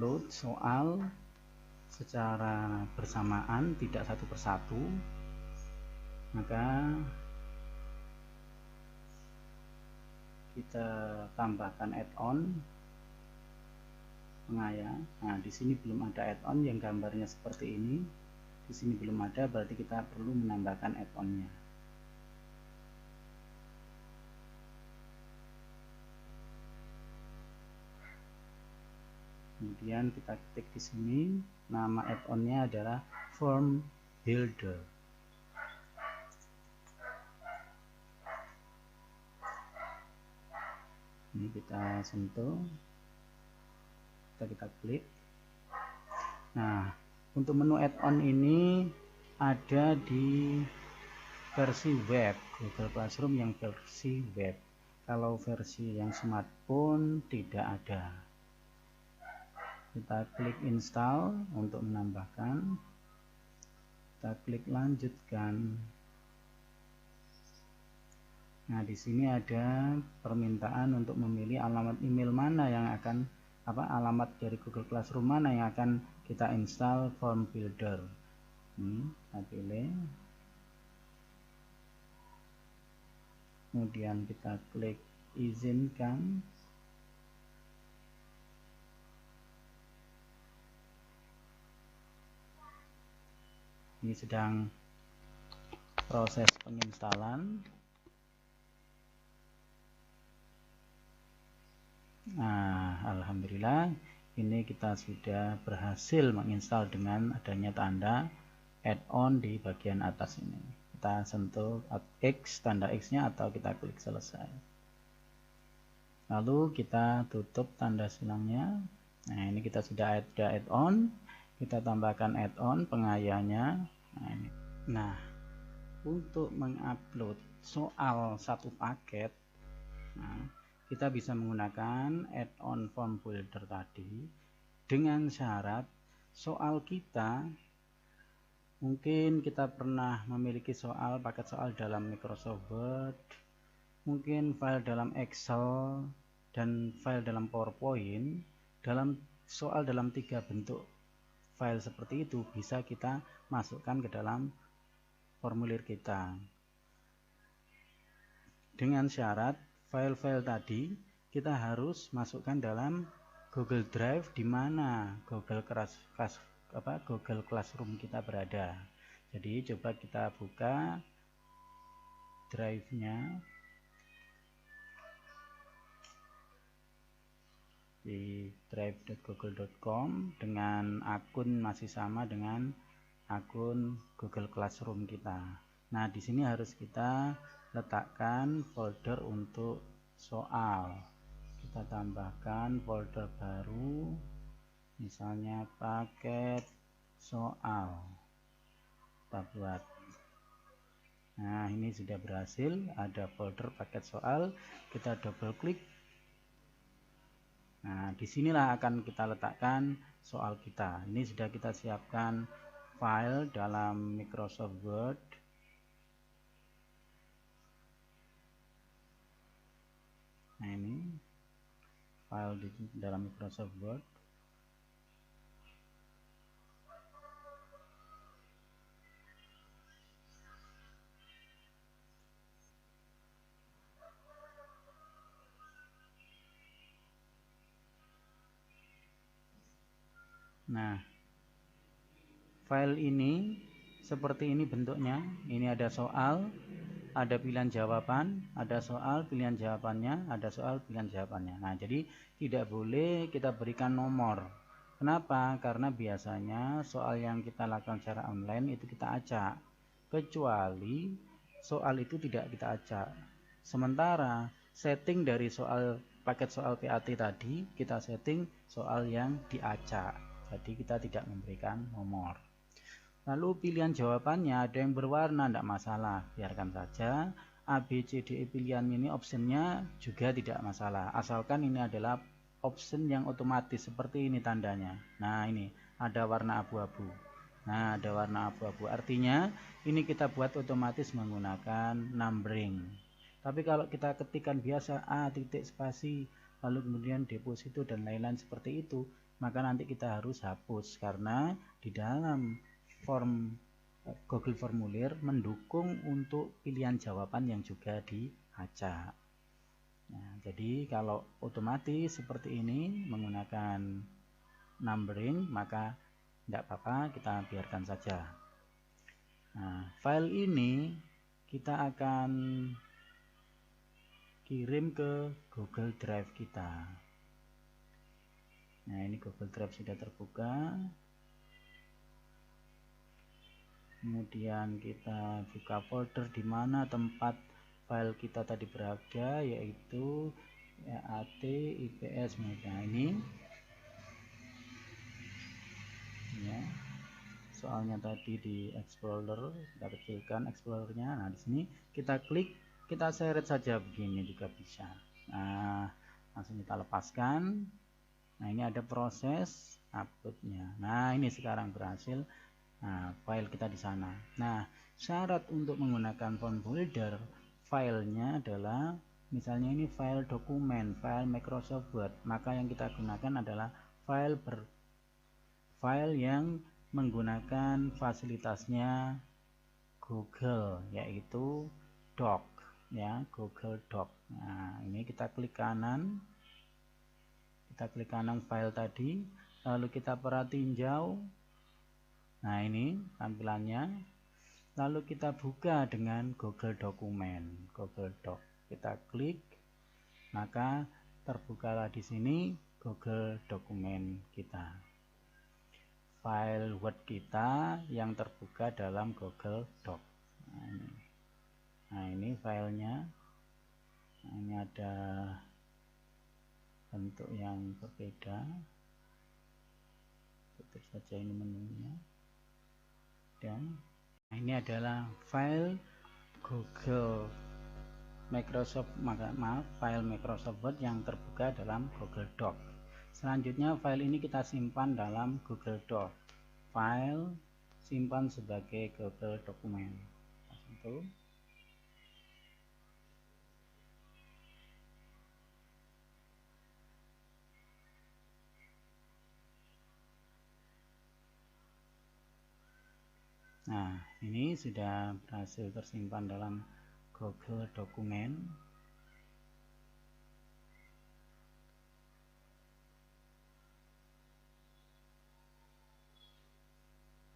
mengupload soal secara bersamaan, tidak satu persatu, maka kita tambahkan add-on pengaya. Nah, di sini belum ada add-on yang gambarnya seperti ini. Di sini belum ada, berarti kita perlu menambahkan add-onnya. Kemudian kita ketik di sini, nama add-onnya adalah Form Builder. Ini kita sentuh, kita klik. Nah, untuk menu add-on ini ada di versi web, Google Classroom yang versi web. Kalau versi yang smartphone tidak ada. Kita klik install untuk menambahkan, kita klik lanjutkan. Nah, di sini ada permintaan untuk memilih alamat email mana yang akan alamat dari Google Classroom mana yang akan kita install Form Builder. Kita pilih, kemudian kita klik izinkan. Ini sedang proses penginstalan. Nah, alhamdulillah ini kita sudah berhasil menginstal dengan adanya tanda add-on di bagian atas ini. Kita sentuh X, tanda X-nya, atau kita klik selesai. Lalu kita tutup tanda silangnya. Nah, ini kita sudah ada add-on. Kita tambahkan add-on pengayanya. Nah, untuk mengupload soal satu paket, kita bisa menggunakan add-on Form Builder tadi dengan syarat soal kita, mungkin kita pernah memiliki paket soal dalam Microsoft Word, mungkin file dalam Excel, dan file dalam PowerPoint. Soal dalam 3 bentuk file seperti itu bisa kita masukkan ke dalam formulir kita, dengan syarat file-file tadi kita harus masukkan dalam Google Drive di mana Google Classroom kita berada. Jadi coba kita buka drive-nya di drive.google.com dengan akun masih sama dengan akun Google Classroom kita. Nah, di sini harus kita letakkan folder untuk soal. Kita tambahkan folder baru, misalnya paket soal. Kita buat. Nah, ini sudah berhasil, ada folder paket soal. Kita double klik. Nah, disinilah akan kita letakkan soal kita. Ini sudah kita siapkan file dalam Microsoft Word. Nah, ini file di dalam Microsoft Word. Nah, file ini seperti ini bentuknya. Ini ada soal, ada pilihan jawaban, ada soal, pilihan jawabannya, ada soal, pilihan jawabannya. Nah, jadi tidak boleh kita berikan nomor. Kenapa? Karena biasanya soal yang kita lakukan secara online itu kita acak, kecuali soal itu tidak kita acak. Sementara setting dari paket soal PAT tadi kita setting soal yang diacak. Jadi kita tidak memberikan nomor. Lalu pilihan jawabannya ada yang berwarna, tidak masalah, biarkan saja. A, B, C, D, E pilihan ini optionnya juga tidak masalah, asalkan ini adalah option yang otomatis seperti ini tandanya. Nah, ini ada warna abu-abu. Nah, ada warna abu-abu, artinya ini kita buat otomatis menggunakan numbering. Tapi kalau kita ketikkan biasa A titik spasi lalu kemudian deposito dan lain-lain seperti itu, maka nanti kita harus hapus karena di dalam form Google Formulir mendukung untuk pilihan jawaban yang juga diacak. Nah, jadi kalau otomatis seperti ini menggunakan numbering, maka tidak apa-apa, kita biarkan saja. Nah, file ini kita akan kirim ke Google Drive kita. Nah, ini Google Drive sudah terbuka. Kemudian kita buka folder di mana tempat file kita tadi berada, yaitu EAT IPS. Nah, ini ya, soalnya tadi di Explorer, kita kecilkan Explorernya. Nah, di sini kita klik, kita seret saja begini juga bisa. Nah, langsung kita lepaskan. Nah, ini ada proses uploadnya. Nah, ini sekarang berhasil. Nah, file kita di sana. Nah, syarat untuk menggunakan form builder, filenya adalah misalnya ini file dokumen, file Microsoft Word, maka yang kita gunakan adalah file yang menggunakan fasilitasnya Google, yaitu Doc, ya, Google Doc. Nah, ini kita klik kanan, file tadi, lalu kita perhatiin jauh. Nah, ini tampilannya. Lalu kita buka dengan Google Dokumen, Google Doc. Kita klik, maka terbukalah di sini Google Dokumen kita. File Word kita yang terbuka dalam Google Doc. Nah, ini filenya. Nah, ini ada bentuk yang berbeda. Tutup saja ini menunya. Dan ini adalah file Google file Microsoft Word yang terbuka dalam Google Doc. Selanjutnya file ini kita simpan dalam Google Doc. File simpan sebagai Google Dokumen. Nah, ini sudah berhasil tersimpan dalam Google Dokumen.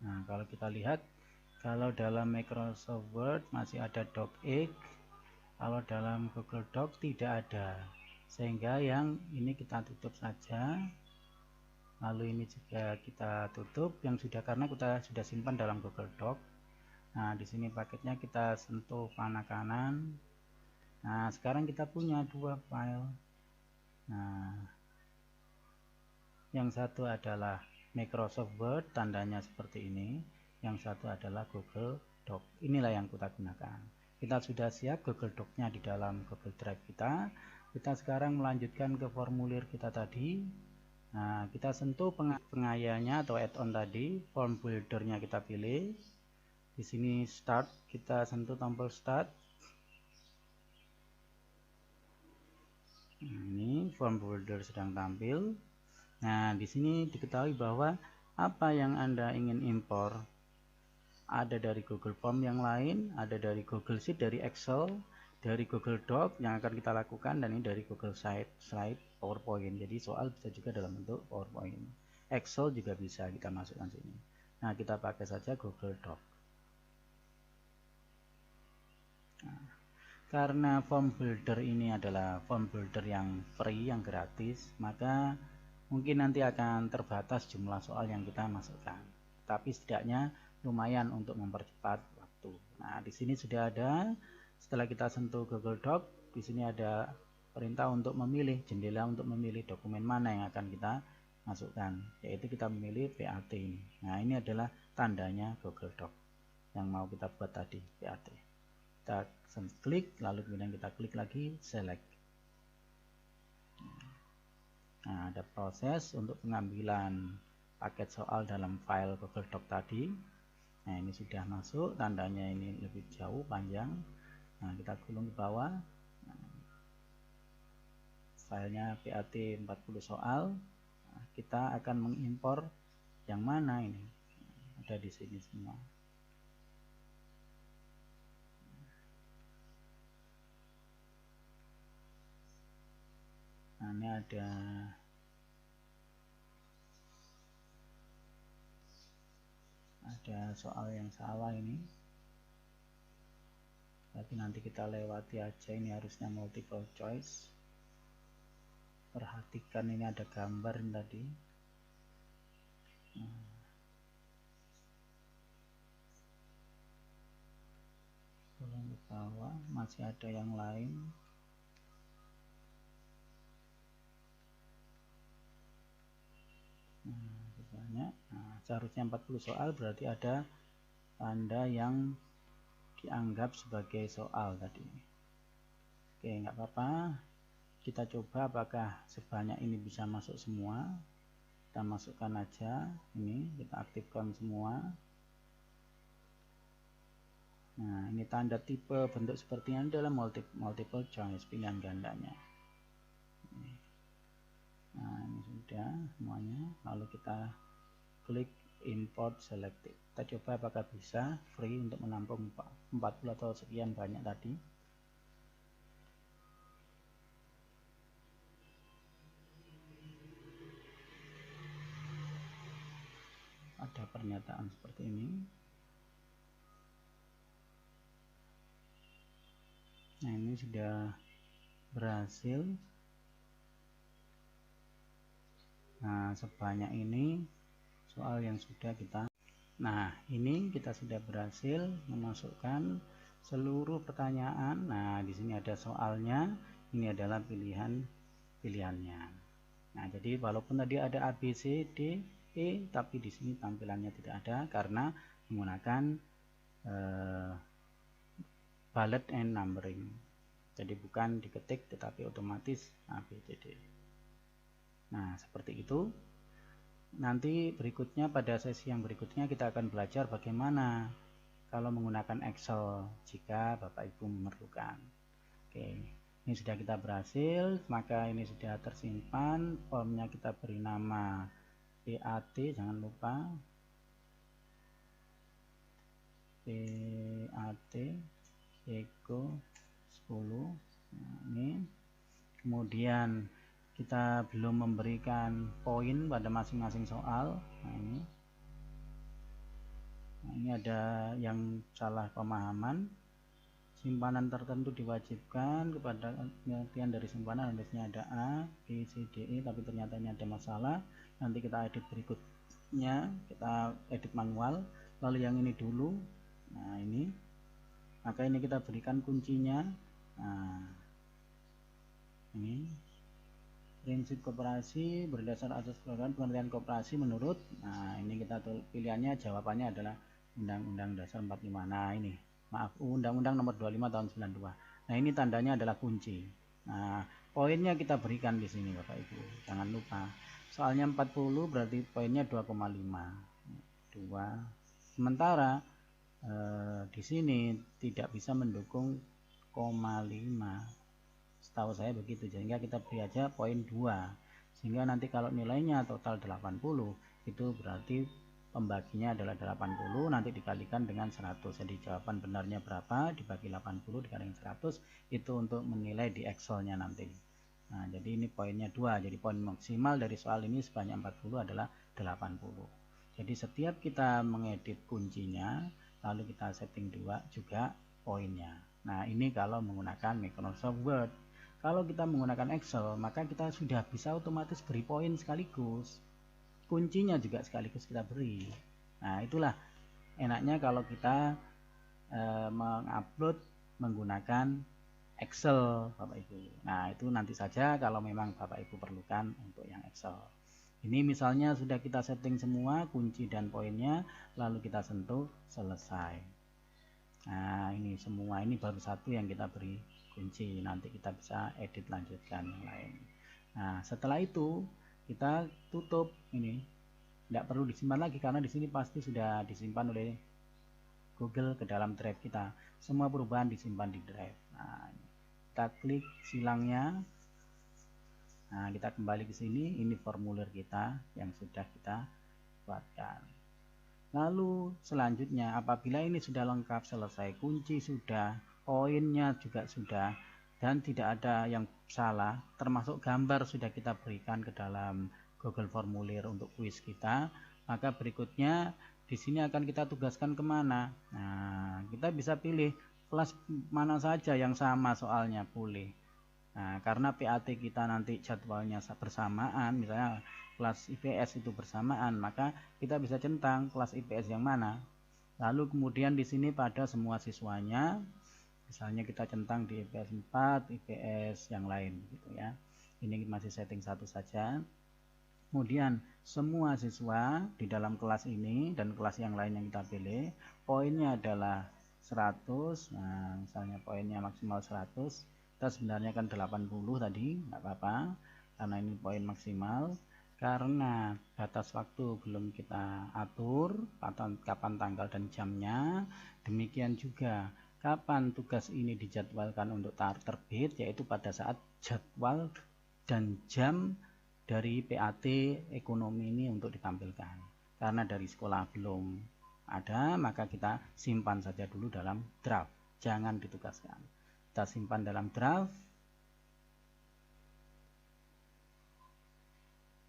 Nah, kalau kita lihat, kalau dalam Microsoft Word masih ada docx, kalau dalam Google Doc tidak ada, sehingga yang ini kita tutup saja. Lalu ini juga kita tutup yang sudah, karena kita sudah simpan dalam Google Doc. Nah, di sini paketnya kita sentuh panah kanan. Nah, sekarang kita punya dua file. Nah, yang satu adalah Microsoft Word, tandanya seperti ini. Yang satu adalah Google Doc. Inilah yang kita gunakan. Kita sudah siap Google Doc-nya di dalam Google Drive kita. Kita sekarang melanjutkan ke formulir kita tadi. Nah, kita sentuh pengayanya atau add-on tadi, form builder-nya kita pilih. Di sini start, kita sentuh tombol start. Ini form builder sedang tampil. Nah, di sini diketahui bahwa apa yang Anda ingin impor ada dari Google Form yang lain, ada dari Google Sheet, dari Excel, dari Google Doc yang akan kita lakukan, dan ini dari Google Slide PowerPoint. Jadi soal bisa juga dalam bentuk PowerPoint. Excel juga bisa kita masukkan sini. Nah, kita pakai saja Google Doc. Nah, karena form builder ini adalah form builder yang free, yang gratis, maka mungkin nanti akan terbatas jumlah soal yang kita masukkan. Tapi setidaknya lumayan untuk mempercepat waktu. Nah, di sini sudah ada. Setelah kita sentuh Google Doc, di sini ada perintah untuk memilih, jendela untuk memilih dokumen mana yang akan kita masukkan, yaitu kita memilih PAT ini. Nah, ini adalah tandanya Google Doc yang mau kita buat tadi, PAT. Kita klik, lalu kemudian kita klik lagi select. Nah, ada proses untuk pengambilan paket soal dalam file Google Doc tadi. Nah, ini sudah masuk, tandanya ini lebih jauh, panjang. Nah, kita gulung ke bawah. Nah, filenya PAT 40 soal. kita akan mengimpor yang mana ini? Ada di sini semua. Nah, ini ada soal yang salah ini. Tapi nanti kita lewati aja, ini harusnya multiple choice. Perhatikan ini ada gambar ini tadi. Tolong ke bawah, masih ada yang lain. Banyak. Seharusnya 40 soal, berarti ada tanda yang dianggap sebagai soal tadi. Oke, nggak apa-apa. Kita coba apakah sebanyak ini bisa masuk semua. Kita masukkan aja, ini kita aktifkan semua. Nah, ini tanda tipe bentuk seperti ini adalah multiple choice, pilihan gandanya. Nah, ini sudah semuanya. Lalu kita klik import selected. Kita coba apakah bisa free untuk menampung 40 atau sekian banyak tadi. Ada pernyataan seperti ini. Nah, ini sudah berhasil. Nah, sebanyak ini soal yang sudah kita. Nah, ini kita sudah berhasil memasukkan seluruh pertanyaan. Nah, di sini ada soalnya, ini adalah pilihannya. Nah, jadi walaupun tadi ada A, B, C, D, E, tapi di sini tampilannya tidak ada karena menggunakan bullet and numbering. Jadi bukan diketik tetapi otomatis A, B, C, D. Nah, seperti itu. Nanti berikutnya pada sesi yang berikutnya kita akan belajar bagaimana kalau menggunakan Excel jika Bapak Ibu memerlukan. Oke, ini sudah kita berhasil, maka ini sudah tersimpan. Formnya kita beri nama PAT, jangan lupa PAT Eko 10. Nah, ini kemudian kita belum memberikan poin pada masing-masing soal. Nah, ini ada yang salah pemahaman. Simpanan tertentu diwajibkan kepada pengertian dari simpanan, harusnya ada A, B, C, D, E, tapi ternyata ini ada masalah. Nanti kita edit berikutnya, kita edit manual. Lalu yang ini dulu. Nah, ini. Maka ini kita berikan kuncinya. Nah, ini prinsip koperasi berdasar asas pengertian koperasi menurut. Nah, ini kita pilihannya, jawabannya adalah Undang-Undang Dasar 45. Nah, ini maaf, Undang-Undang Nomor 25 Tahun 92. Nah, ini tandanya adalah kunci. Nah, poinnya kita berikan di sini Bapak Ibu, jangan lupa. Soalnya 40 berarti poinnya 2,5. 2. Sementara di sini tidak bisa mendukung 0,5. Setahu saya begitu, sehingga kita beri aja poin 2, sehingga nanti kalau nilainya total 80 itu berarti pembaginya adalah 80, nanti dikalikan dengan 100. Jadi jawaban benarnya berapa dibagi 80 dikalikan 100 itu untuk menilai di Excelnya nanti. Nah, jadi ini poinnya 2, jadi poin maksimal dari soal ini sebanyak 40 adalah 80. Jadi setiap kita mengedit kuncinya lalu kita setting 2 juga poinnya. Nah, ini kalau menggunakan Microsoft Word. Kalau kita menggunakan Excel, maka kita sudah bisa otomatis beri poin sekaligus. Kuncinya juga sekaligus kita beri. Nah, itulah enaknya kalau kita mengupload menggunakan Excel, Bapak Ibu. Nah, itu nanti saja kalau memang Bapak Ibu perlukan untuk yang Excel. Ini misalnya sudah kita setting semua kunci dan poinnya, lalu kita sentuh selesai. Nah, ini semua, ini baru satu yang kita beri kunci, nanti kita bisa edit lanjutkan yang lain. Nah, setelah itu kita tutup ini, tidak perlu disimpan lagi karena di sini pasti sudah disimpan oleh Google ke dalam drive kita. Semua perubahan disimpan di drive. Nah, kita klik silangnya. Nah, kita kembali ke sini, ini formulir kita yang sudah kita buatkan. Lalu selanjutnya, apabila ini sudah lengkap, selesai, kunci sudah, poinnya juga sudah, dan tidak ada yang salah, termasuk gambar sudah kita berikan ke dalam Google Formulir untuk kuis kita, maka berikutnya di sini akan kita tugaskan kemana. Nah, kita bisa pilih kelas mana saja yang sama soalnya, boleh. Nah, karena PAT kita nanti jadwalnya bersamaan, misalnya kelas IPS itu bersamaan, maka kita bisa centang kelas IPS yang mana. Lalu kemudian di sini pada semua siswanya, misalnya kita centang di IPS 4, IPS yang lain gitu ya. Ini masih setting satu saja. Kemudian semua siswa di dalam kelas ini dan kelas yang lain yang kita pilih, poinnya adalah 100. Nah, misalnya poinnya maksimal 100. Kita sebenarnya kan 80 tadi, nggak apa-apa karena ini poin maksimal. Karena batas waktu belum kita atur kapan tanggal dan jamnya, demikian juga kapan tugas ini dijadwalkan untuk terbit, yaitu pada saat jadwal dan jam dari PAT ekonomi ini untuk ditampilkan. Karena dari sekolah belum ada, maka kita simpan saja dulu dalam draft, jangan ditugaskan. Kita simpan dalam draft.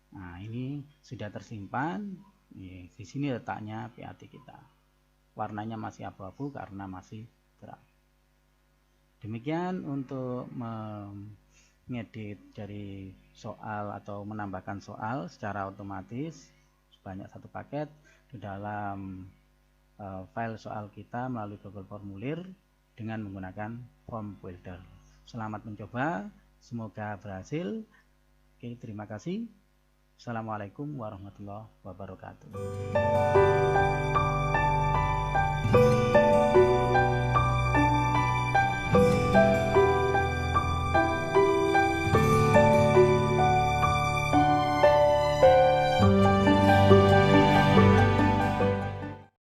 Nah, ini sudah tersimpan. Di sini letaknya PAT kita. Warnanya masih abu-abu karena masih draft. Demikian untuk mengedit dari soal atau menambahkan soal secara otomatis sebanyak satu paket di dalam file soal kita melalui Google Formulir dengan menggunakan Form Builder. Selamat mencoba, semoga berhasil. Oke, terima kasih. Assalamualaikum warahmatullahi wabarakatuh.